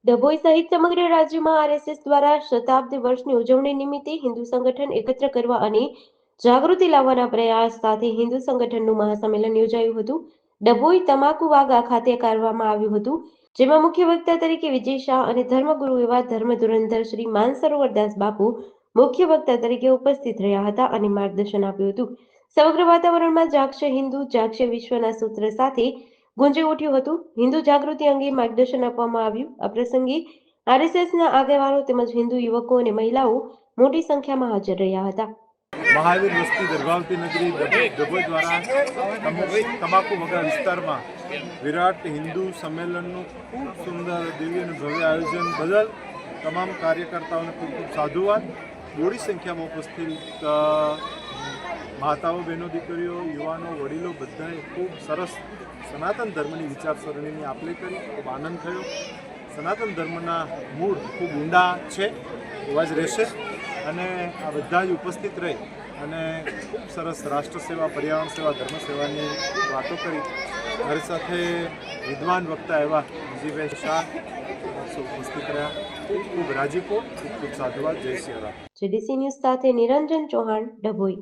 ડભોઈ સહિત સમગ્ર રાજ્યમાં આરએસએસ દ્વારા શતાબ્દી વર્ષની ઉજવણી નિમિત્તે હિન્દુ સંગઠન એકત્ર કરવા અને જાગૃતિ લાવવાના પ્રયાસ સાથે હિન્દુ સંગઠનનું મહાસંમેલન યોજાયું હતું. ડભોઈ તમાકુ વાગા ખાતે કરવામાં આવ્યું હતું, જેમાં મુખ્ય વક્તા તરીકે વિજય શાહ અને ધર્મગુરુ એવા ધર્મ ધુરંધર શ્રી માનસરોવરદાસ બાપુ મુખ્ય વક્તા તરીકે ઉપસ્થિત રહ્યા હતા અને માર્ગદર્શન આપ્યું હતું. સમગ્ર વાતાવરણમાં જાગશે હિન્દુ જાગશે વિશ્વના સૂત્ર સાથે ગુંજી ઉઠ્યું હતું. હિન્દુ જાગૃતિ અંગે માર્ગદર્શન આપવામાં આવ્યું. આ પ્રસંગે આરએસએસના આગેવાનો તેમજ હિન્દુ યુવકો અને મહિલાઓ મોટી સંખ્યામાં હાજર રહ્યા હતા. મહાવીર વસ્તી દરગાવતી નગરી ડભોઈ દ્વારા તમાકુ વગા વિસ્તારમાં વિરાટ હિન્દુ સંમેલનનું ખૂબ સુંદર દિવ્ય અને ભવ્ય આયોજન બદલ તમામ કાર્યકર્તાઓને ખૂબ ખૂબ સાધુવાદ. મોટી સંખ્યામાં ઉપસ્થિત માતાઓ, બહેનો, દીકરીઓ, યુવાનો, વડીલો બધાએ ખૂબ સરસ સનાતન ધર્મની વિચારસરણીની આપલે કરી. ખૂબ આનંદ થયો. સનાતન ધર્મના મૂળ ખૂબ ઊંડા છે, એવા જ રહેશે અને આ બધા જ ઉપસ્થિત રહી અને ખૂબ સરસ રાષ્ટ્ર સેવા, પર્યાવરણ સેવા, ધર્મ સેવાની વાતો કરી. મારી સાથે વિદ્વાન વક્તા એવા વિજયભાઈ શાહ ઉપસ્થિત રહ્યા. ખૂબ ખૂબ રાજીપો, ખૂબ ખૂબ સાધુવાદ. જય શ્રી રામ. જેડીસી ન્યૂઝ સાથે નિરંજન ચૌહાણ, ડભોઈ.